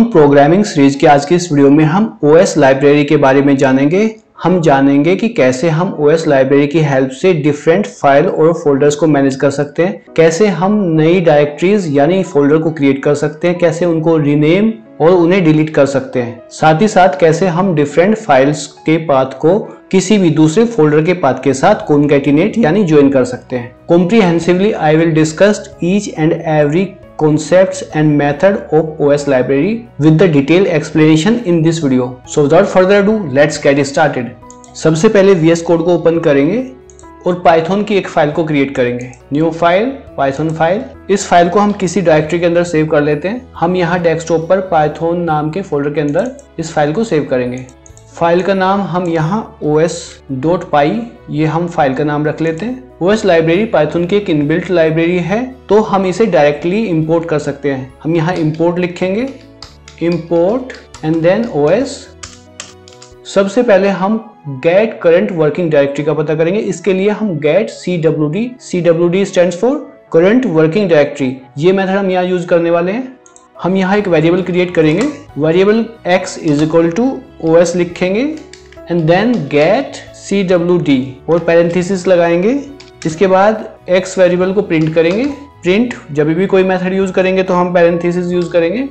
Programming series के आज की इस वीडियो में हम OS लाइब्रेरी के बारे में जानेंगे। हम जानेंगे कि कैसे हम OS लाइब्रेरी की हेल्प से डिफरेंट फाइल और फोल्डर्स को मैनेज कर सकते हैं, कैसे हम नई डायरेक्टरीज यानी फोल्डर को क्रिएट कर सकते हैं, कैसे उनको रीनेम और उन्हें डिलीट कर सकते हैं, साथ ही साथ कैसे हम डिफरेंट फाइल्स के पाथ को किसी भी दूसरे फोल्डर के पाथ के साथ कॉन्कैटिनेट यानी ज्वाइन कर सकते हैं। Comprehensively I will discuss each and every concepts and method of OS library with the detailed explanation in this video. So without further ado, let's get started. सबसे पहले VS Code को open करेंगे और Python की एक file को create करेंगे। New file, Python file. इस फाइल को हम किसी डायरेक्टरी के अंदर सेव कर लेते हैं। हम यहाँ डेस्कटॉप पर Python नाम के फोल्डर के अंदर इस फाइल को सेव करेंगे। फाइल का नाम हम यहाँ os.py ये हम फाइल का नाम रख लेते हैं। OS लाइब्रेरी पाइथन की एक इनबिल्ट लाइब्रेरी है, तो हम इसे डायरेक्टली इंपोर्ट कर सकते हैं। हम यहाँ इंपोर्ट लिखेंगे, इंपोर्ट एंड देन OS। सबसे पहले हम गेट करंट वर्किंग डायरेक्टरी का पता करेंगे। इसके लिए हम get CWD stands for current working directory, ये मेथड हम यहाँ यूज करने वाले हैं। हम यहाँ एक वेरिएबल क्रिएट करेंगे, variable x is equal to OS लिखेंगे एंड देन गेट CWD और पैरेंथेसिस लगाएंगे। इसके बाद x वेरिएबल को प्रिंट करेंगे। प्रिंट जब भी कोई मेथड यूज करेंगे तो हम पैरेंथेसिस यूज करेंगे।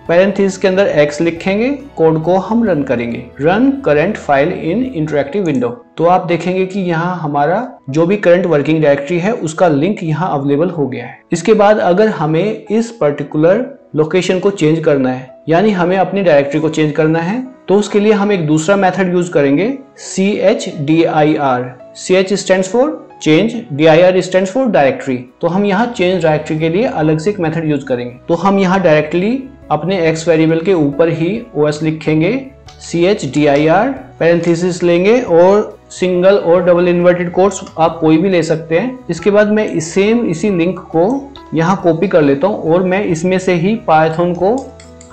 पैरेंथेसिस के अंदर x लिखेंगे, कोड को हम रन करेंगे, run current file in interactive window. तो आप देखेंगे कि यहाँ हमारा जो भी करंट वर्किंग डायरेक्टरी है उसका लिंक यहाँ अवेलेबल हो गया है। इसके बाद अगर हमें इस पर्टिकुलर लोकेशन को चेंज करना है यानी हमें अपनी डायरेक्टरी को चेंज करना है, तो उसके लिए हम एक दूसरा मेथड यूज करेंगे, chdir। ch stands for change, dir stands for directory. तो हम यहाँ चेंज डायरेक्टरी के लिए अलग से एक मेथड यूज करेंगे। तो हम यहाँ डायरेक्टली अपने x वेरिएबल के ऊपर ही OS लिखेंगे, chdir पैरेंथेसिस लेंगे और सिंगल और डबल इन्वर्टेड कोट्स आप कोई भी ले सकते हैं। इसके बाद मैं इसी लिंक को यहाँ कॉपी कर लेता हूँ और मैं इसमें से ही पाइथन को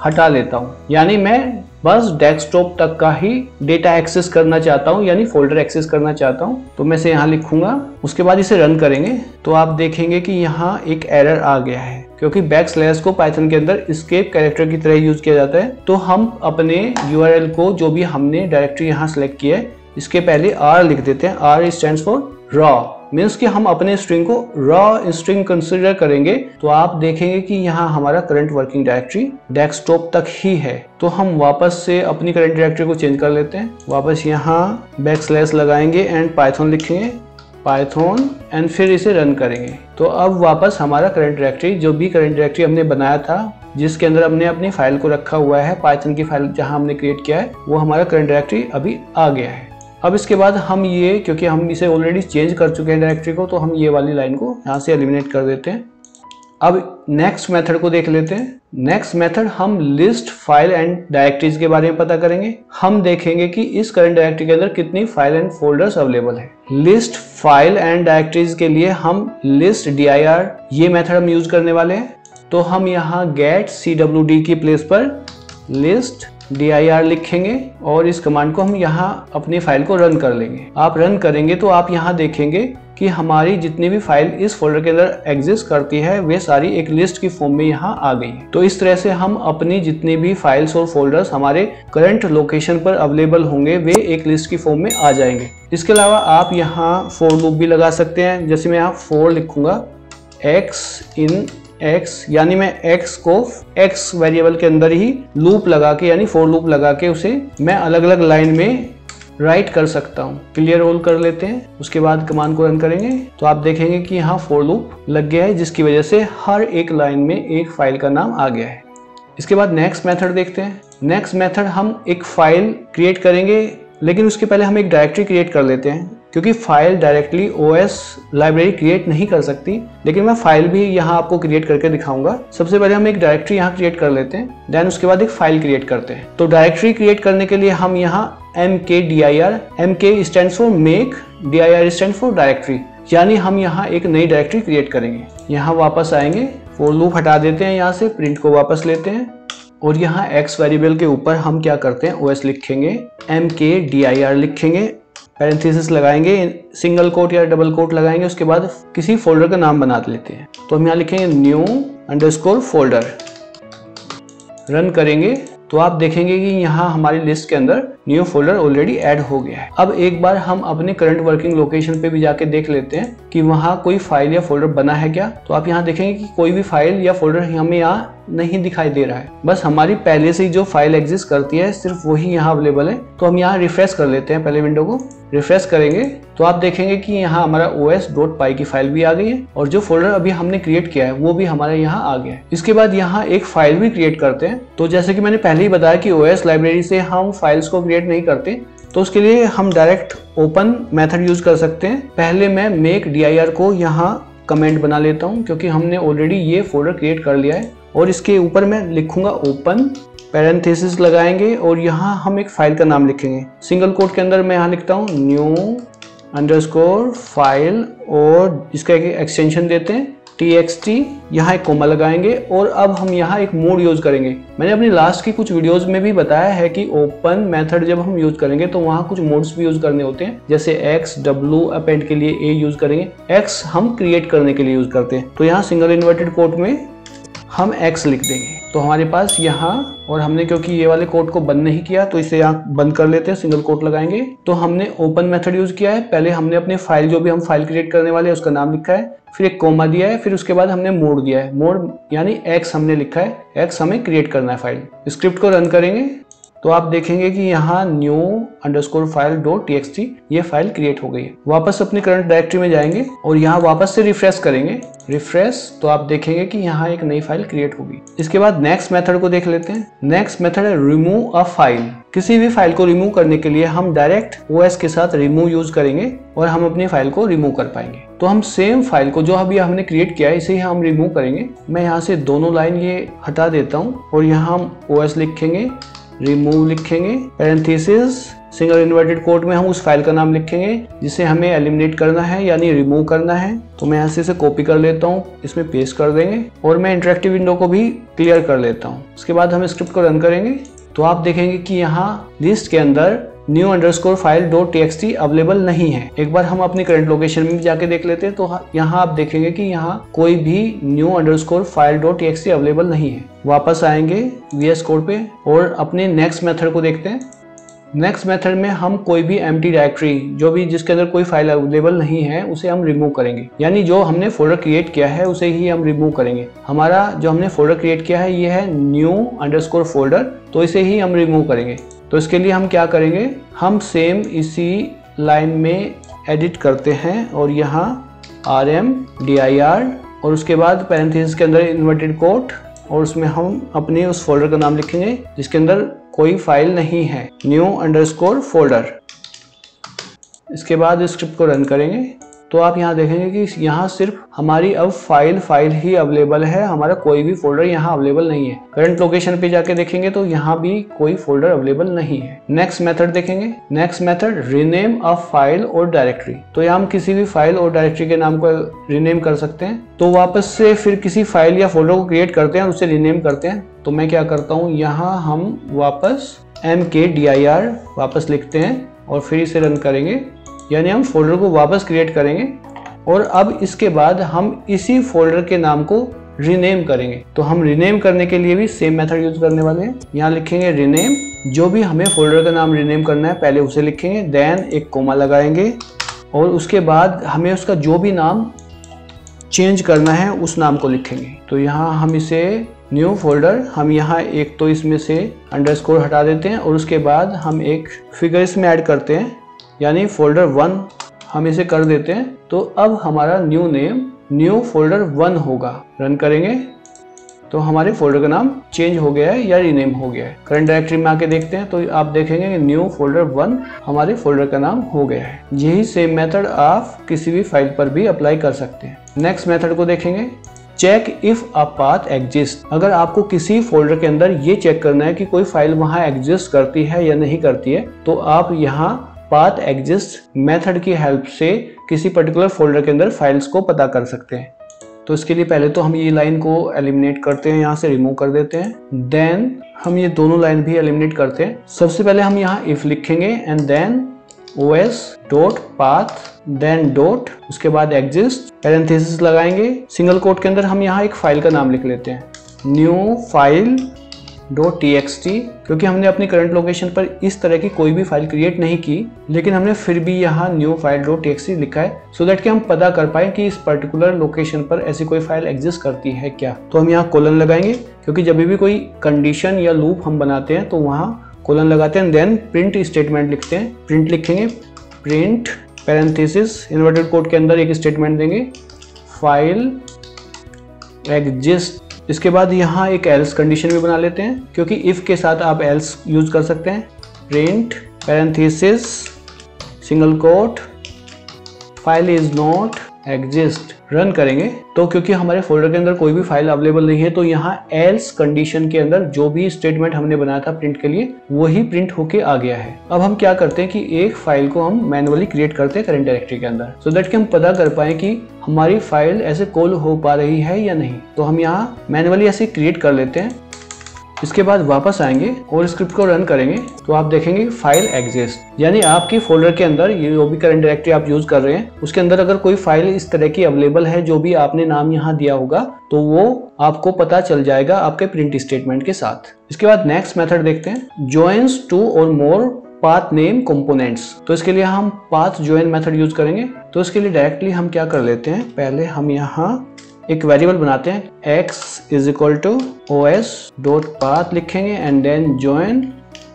हटा लेता हूँ, यानी मैं बस डेस्कटॉप तक का ही डेटा एक्सेस करना चाहता हूँ यानी फोल्डर एक्सेस करना चाहता हूँ। तो मैं इसे यहाँ लिखूंगा, उसके बाद इसे रन करेंगे तो आप देखेंगे कि यहाँ एक एरर आ गया है, क्योंकि बैकस्लैश को पाइथन के अंदर एस्केप कैरेक्टर की तरह यूज किया जाता है। तो हम अपने URL को जो भी हमने डायरेक्टरी यहाँ सेलेक्ट किया है इसके पहले R लिख देते हैं। R stands for raw, means कि हम अपने स्ट्रिंग को रॉ स्ट्रिंग कंसीडर करेंगे। तो आप देखेंगे कि यहाँ हमारा करंट वर्किंग डायरेक्टरी डेस्कटॉप तक ही है। तो हम वापस से अपनी करंट डायरेक्टरी को चेंज कर लेते हैं। वापस यहाँ बैकस्लैश लगाएंगे एंड पाइथन लिखेंगे, पाइथन एंड फिर इसे रन करेंगे। तो अब वापस हमारा करंट डायरेक्टरी, जो भी करंट डायरेक्टरी हमने बनाया था जिसके अंदर हमने अपनी फाइल को रखा हुआ है, पाइथन की फाइल जहाँ हमने क्रिएट किया है, वो हमारा करंट डायरेक्टरी अभी आ गया है। अब इसके बाद हम ये, क्योंकि हम इसे ऑलरेडी चेंज कर चुके हैं डायरेक्टरी को, तो हम ये वाली लाइन को यहाँ से एलिमिनेट कर देते हैं। अब नेक्स्ट मेथड को देख लेते हैं। नेक्स्ट मेथड हम लिस्ट फाइल एंड डायरेक्टरीज के बारे में पता करेंगे। हम देखेंगे कि इस करंट डायरेक्टरी के अंदर कितनी फाइल एंड फोल्डर्स अवेलेबल है। लिस्ट फाइल एंड डायरेक्टरीज के लिए हम लिस्ट dir ये मेथड हम यूज करने वाले हैं। तो हम यहाँ गेट CWD की प्लेस पर लिस्ट dir लिखेंगे और इस कमांड को हम यहाँ अपनी फाइल को रन कर लेंगे। आप रन करेंगे तो आप यहाँ देखेंगे कि हमारी जितनी भी फाइल इस फोल्डर के अंदर एग्जिस्ट करती है वे सारी एक लिस्ट की फॉर्म में यहाँ आ गई है। तो इस तरह से हम अपनी जितनी भी फाइल्स और फोल्डर्स हमारे करंट लोकेशन पर अवेलेबल होंगे वे एक लिस्ट की फॉर्म में आ जाएंगे। इसके अलावा आप यहाँ फॉर लूप भी लगा सकते हैं। जैसे मैं यहाँ फॉर लिखूंगा x इन x, यानी मैं x को x वेरिएबल के अंदर ही लूप लगा के यानी फॉर लूप लगा के उसे मैं अलग अलग लाइन में राइट कर सकता हूँ। क्लियर ऑल कर लेते हैं, उसके बाद कमांड को रन करेंगे तो आप देखेंगे कि यहाँ फॉर लूप लग गया है, जिसकी वजह से हर एक लाइन में एक फाइल का नाम आ गया है। इसके बाद नेक्स्ट मेथड देखते हैं। नेक्स्ट मेथड हम एक फाइल क्रिएट करेंगे, लेकिन उसके पहले हम एक डायरेक्टरी क्रिएट कर लेते हैं, क्योंकि file directly OS library create नहीं कर सकती, लेकिन मैं फाइल भी यहाँ आपको क्रिएट करके दिखाऊंगा। सबसे पहले हम एक डायरेक्टरी यहाँ क्रिएट कर लेते हैं, देन उसके बाद एक फाइल क्रिएट करते हैं। तो डायरेक्टरी क्रिएट करने के लिए हम यहाँ mkdir, mk stands for make, dir stand for directory, यानी हम यहाँ एक नई डायरेक्टरी क्रिएट करेंगे। यहाँ वापस आएंगे, फॉर लूप हटा देते हैं, यहाँ से प्रिंट को वापस लेते हैं और यहाँ x वेरिएबल के ऊपर हम क्या करते हैं, OS लिखेंगे, mkdir लिखेंगे, पैरेंथेसिस लगाएंगे, सिंगल कोट या डबल कोट लगाएंगे, उसके बाद किसी फोल्डर का नाम बना लेते हैं। तो हम यहाँ लिखेंगे न्यू अंडरस्कोर फोल्डर, रन करेंगे तो आप देखेंगे कि यहाँ हमारी लिस्ट के अंदर न्यू फोल्डर ऑलरेडी ऐड हो गया है। अब एक बार हम अपने करंट वर्किंग लोकेशन पे भी जाके देख लेते हैं कि वहाँ कोई फाइल या फोल्डर बना है क्या। तो आप यहाँ देखेंगे कि कोई भी फाइल या फोल्डर हमें यहाँ नहीं दिखाई दे रहा है, बस हमारी पहले से ही जो फाइल एग्जिस्ट करती है सिर्फ वही यहाँ अवेलेबल है। तो हम यहाँ रिफ्रेश कर लेते हैं, पहले विंडो को रिफ्रेश करेंगे तो आप देखेंगे कि यहाँ हमारा os.py की फाइल भी आ गई है और जो फोल्डर अभी हमने क्रिएट किया है वो भी हमारे यहाँ आ गया है। इसके बाद यहाँ एक फाइल भी क्रिएट करते हैं। तो जैसे कि मैंने पहले ही बताया कि OS लाइब्रेरी से हम फाइल्स को क्रिएट नहीं करते, तो उसके लिए हम डायरेक्ट ओपन मेथड यूज कर सकते हैं। पहले मैं मेक dir को यहाँ कमेंट बना लेता हूँ क्योंकि हमने ऑलरेडी ये फोल्डर क्रिएट कर लिया है और इसके ऊपर मैं लिखूंगा ओपन, पैरेंथेसिस लगाएंगे और यहाँ हम एक फाइल का नाम लिखेंगे। सिंगल कोट के अंदर मैं यहाँ लिखता हूँ new_file और इसका एक एक्सटेंशन देते हैं txt, यहाँ एक कोमा लगाएंगे और अब हम यहाँ एक मोड यूज करेंगे। मैंने अपनी लास्ट की कुछ वीडियोस में भी बताया है कि ओपन मेथड जब हम यूज करेंगे तो वहाँ कुछ मोड्स भी यूज करने होते हैं, जैसे x, w अपेंड के लिए a यूज करेंगे, x हम क्रिएट करने के लिए यूज करते हैं। तो यहाँ सिंगल इन्वर्टेड कोट में हम x लिख देंगे। तो हमारे पास यहाँ, और हमने क्योंकि ये वाले कोड को बंद नहीं किया तो इसे यहाँ बंद कर लेते हैं, सिंगल कोट लगाएंगे। तो हमने ओपन मेथड यूज किया है, पहले हमने अपने फाइल जो भी हम फाइल क्रिएट करने वाले हैं उसका नाम लिखा है, फिर एक कोमा दिया है, फिर उसके बाद हमने मोड दिया है, मोड यानी x हमने लिखा है, x हमें क्रिएट करना है फाइल। स्क्रिप्ट को रन करेंगे तो आप देखेंगे कि यहाँ new_file.txt ये फाइल क्रिएट हो गई है। वापस अपनी करंट डायरेक्टरी में जाएंगे और यहाँ वापस से रिफ्रेश करेंगे, रिफ्रेश तो आप देखेंगे कि यहाँ एक नई फाइल क्रिएट होगी। इसके बाद नेक्स्ट मेथड को देख लेते हैं। नेक्स्ट मेथड है रिमूव अ फाइल। किसी भी फाइल को रिमूव करने के लिए हम डायरेक्ट OS के साथ रिमूव यूज करेंगे और हम अपनी फाइल को रिमूव कर पाएंगे। तो हम सेम फाइल को जो अभी हमने क्रिएट किया है इसे ही हम रिमूव करेंगे। मैं यहाँ से दोनों लाइन ये हटा देता हूँ और यहाँ हम OS लिखेंगे, रिमूव लिखेंगे, पैरेंथेसिस सिंगल इन्वर्टेड कोट में हम उस फाइल का नाम लिखेंगे जिसे हमें एलिमिनेट करना है यानी रिमूव करना है। तो मैं यहाँ से इसे कॉपी कर लेता हूँ, इसमें पेस्ट कर देंगे और मैं इंटरेक्टिव विंडो को भी क्लियर कर लेता हूँ। उसके बाद हम स्क्रिप्ट को रन करेंगे तो आप देखेंगे कि यहाँ लिस्ट के अंदर new_file.txt अवेलेबल नहीं है। एक बार हम अपनी करंट लोकेशन में जाके देख लेते हैं तो यहाँ आप देखेंगे कि यहाँ कोई भी new_file.txt अवेलेबल नहीं है। वापस आएंगे VS कोड पे और अपने नेक्स्ट मेथड को देखते हैं। नेक्स्ट मेथड में हम कोई भी एम्प्टी डायरेक्टरी जो भी जिसके अंदर कोई फाइल अवेलेबल नहीं है उसे हम रिमूव करेंगे, यानी जो हमने फोल्डर क्रिएट किया है उसे ही हम रिमूव करेंगे। हमारा जो हमने फोल्डर क्रिएट किया है ये है new_folder, तो इसे ही हम रिमूव करेंगे। तो इसके लिए हम क्या करेंगे, हम सेम इसी लाइन में एडिट करते हैं और यहाँ rmdir और उसके बाद पैरेंथेसिस के अंदर इन्वर्टेड कोट और उसमें हम अपने उस फोल्डर का नाम लिखेंगे जिसके अंदर कोई फाइल नहीं है, new_folder। इसके बाद स्क्रिप्ट को रन करेंगे तो आप यहाँ देखेंगे कि यहाँ सिर्फ हमारी अब फाइल ही अवेलेबल है, हमारा कोई भी फोल्डर यहाँ अवेलेबल नहीं है। करंट लोकेशन पे जाके देखेंगे तो यहाँ भी कोई फोल्डर अवेलेबल नहीं है। नेक्स्ट मेथड देखेंगे। Next method rename a file और डायरेक्टरी। तो यहाँ हम किसी भी फाइल और डायरेक्टरी के नाम को रीनेम कर सकते हैं। तो वापस से फिर किसी फाइल या फोल्डर को क्रिएट करते हैं और उसे रीनेम करते हैं। तो मैं क्या करता हूँ, यहाँ हम वापस mkdir वापस लिखते हैं और फिर इसे रन करेंगे, यानी हम फोल्डर को वापस क्रिएट करेंगे और अब इसके बाद हम इसी फोल्डर के नाम को रीनेम करेंगे। तो हम रीनेम करने के लिए भी सेम मेथड यूज करने वाले हैं। यहाँ लिखेंगे रीनेम, जो भी हमें फोल्डर का नाम रीनेम करना है पहले उसे लिखेंगे, देन एक कोमा लगाएंगे और उसके बाद हमें उसका जो भी नाम चेंज करना है उस नाम को लिखेंगे। तो यहाँ हम इसे न्यू फोल्डर, हम यहाँ एक तो इसमें से अंडरस्कोर हटा देते हैं और उसके बाद हम एक फिगर इसमें ऐड करते हैं यानी फोल्डर 1 हम इसे कर देते हैं। तो अब हमारा न्यू नेम न्यू फोल्डर 1 होगा। रन करेंगे तो हमारे फोल्डर का नाम चेंज हो गया है या रीनेम हो गया है। करंट डायरेक्टरी में आके देखते हैं तो आप देखेंगे कि न्यू फोल्डर 1 हमारे फोल्डर का नाम हो गया है। यही सेम मेथड आप किसी भी फाइल पर भी अप्लाई कर सकते हैं। नेक्स्ट मेथड को देखेंगे, check if a path exist. अगर आपको किसी फोल्डर के अंदर ये चेक करना है कि कोई फाइल वहां एग्जिस्ट करती है या नहीं करती है, तो आप यहाँ पाथ एग्जिस्ट मेथड की हेल्प से किसी पर्टिकुलर फोल्डर के अंदर फाइल्स को पता कर सकते हैं। तो इसके लिए पहले तो हम ये लाइन को एलिमिनेट करते हैं, यहाँ से रिमूव कर देते हैं। देन हम ये दोनों लाइन भी एलिमिनेट करते हैं। सबसे पहले हम यहाँ इफ लिखेंगे and then os.path then dot, उसके बाद एग्जिस्ट, पैरेंथेसिस लगाएंगे। सिंगल कोट के अंदर हम यहाँ एक फाइल का नाम लिख लेते हैं, न्यू फाइल .txt, क्योंकि हमने अपनी करंट लोकेशन पर इस तरह की कोई भी फाइल क्रिएट नहीं की, लेकिन हमने फिर भी यहाँ न्यू फाइल .txt लिखा है सो दैट कि हम पता कर पाए कि इस पर्टिकुलर लोकेशन पर ऐसी कोई फाइल एग्जिस्ट करती है क्या। तो हम यहाँ कोलन लगाएंगे, क्योंकि जब भी कोई कंडीशन या लूप हम बनाते हैं तो वहाँ कोलन लगाते हैं, देन प्रिंट स्टेटमेंट लिखते हैं। प्रिंट लिखेंगे, प्रिंट पैरेंथेसिस इन्वर्टेड कोड के अंदर एक स्टेटमेंट देंगे, फाइल एग्जिस्ट। इसके बाद यहाँ एक एल्स कंडीशन भी बना लेते हैं, क्योंकि इफ के साथ आप एल्स यूज कर सकते हैं। Print parenthesis single quote file is not exist. Run करेंगे तो क्योंकि हमारे फोल्डर के अंदर कोई भी फाइल अवेलेबल नहीं है, तो यहाँ एल्स कंडीशन के अंदर जो भी स्टेटमेंट हमने बनाया था प्रिंट के लिए वही प्रिंट होके आ गया है। अब हम क्या करते हैं कि एक फाइल को हम मैन्युअली क्रिएट करते हैं करंट डायरेक्टरी के अंदर, सो दैट कि हम पता कर पाए कि हमारी फाइल ऐसे कॉल हो पा रही है या नहीं। तो हम यहाँ मैन्युअली ऐसे क्रिएट कर लेते हैं। इसके बाद वापस आएंगे और स्क्रिप्ट को रन करेंगे तो आप देखेंगे फाइल एग्जिस्ट, यानी आपकी फोल्डर के अंदर ये जो भी करंट डायरेक्टरी आप यूज कर रहे हैं उसके अंदर अगर कोई फाइल इस तरह की अवेलेबल है जो भी आपने नाम यहाँ दिया होगा तो वो आपको पता चल जाएगा आपके प्रिंट स्टेटमेंट के साथ। इसके बाद नेक्स्ट मेथड देखते हैं, जॉइंस टू और मोर पाथ नेम कंपोनेंट्स। तो इसके लिए हम पाथ जॉइन मेथड यूज करेंगे। तो इसके लिए डायरेक्टली हम क्या कर लेते हैं, पहले हम यहाँ एक वेरिएबल बनाते हैं, x is equal to os dot path लिखेंगे एंड देन जॉइन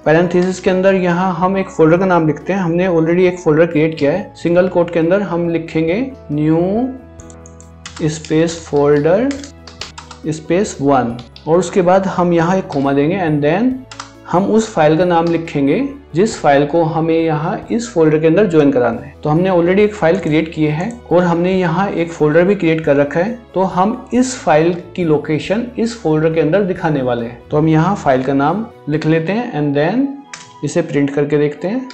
पैरेंथेसिस के अंदर यहाँ हम एक फोल्डर का नाम लिखते हैं। हमने ऑलरेडी एक फोल्डर क्रिएट किया है। सिंगल कोट के अंदर हम लिखेंगे न्यू स्पेस फोल्डर स्पेस 1 और उसके बाद हम यहाँ एक कोमा देंगे एंड देन हम उस फाइल का नाम लिखेंगे जिस फाइल को हमें यहाँ इस फोल्डर के अंदर ज्वाइन कराना है। तो हमने ऑलरेडी एक फाइल क्रिएट की है और हमने यहाँ एक फोल्डर भी क्रिएट कर रखा है, तो हम इस फाइल की लोकेशन इस फोल्डर के अंदर दिखाने वाले हैं। तो हम यहाँ फाइल का नाम लिख लेते हैं एंड देन इसे प्रिंट करके देखते हैं।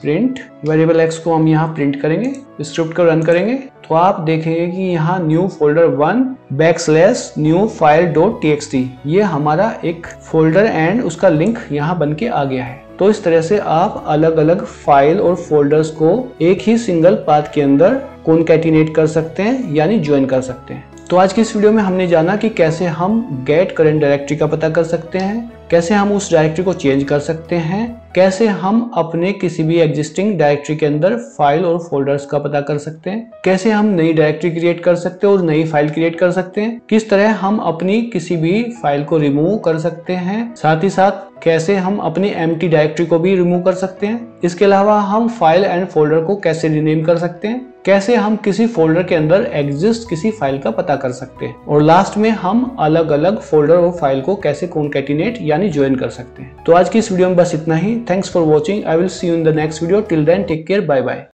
प्रिंट वेरिएबल x को हम यहाँ प्रिंट करेंगे, स्क्रिप्ट को रन करेंगे तो आप देखेंगे कि यहाँ न्यू फोल्डर 1 /new file.txt ये हमारा एक फोल्डर एंड उसका लिंक यहाँ बन के आ गया है। तो इस तरह से आप अलग अलग फाइल और फोल्डर्स को एक ही सिंगल पाथ के अंदर कॉन्कैटिनेट कर सकते हैं, यानी ज्वाइन कर सकते हैं। तो आज की इस वीडियो में हमने जाना कि कैसे हम गेट करंट डायरेक्टरी का पता कर सकते हैं, कैसे हम उस डायरेक्टरी को चेंज कर सकते हैं, कैसे हम अपने किसी भी एग्जिस्टिंग डायरेक्टरी के अंदर फाइल और फोल्डर्स का पता कर सकते हैं, कैसे हम नई डायरेक्टरी क्रिएट कर सकते हैं और नई फाइल क्रिएट कर सकते हैं, किस तरह हम अपनी किसी भी फाइल को रिमूव कर सकते हैं, साथ ही साथ कैसे हम अपनी एम्प्टी डायरेक्टरी को भी रिमूव कर सकते हैं। इसके अलावा हम फाइल एंड फोल्डर को कैसे रीनेम कर सकते हैं, कैसे हम किसी फोल्डर के अंदर एग्जिस्ट किसी फाइल का पता कर सकते हैं, और लास्ट में हम अलग अलग फोल्डर और फाइल को कैसे कॉन्कैटिनेट यानी ज्वाइन कर सकते हैं। तो आज की इस वीडियो में बस इतना ही। Thanks for watching. I will see you in the next video. Till then take care, bye bye.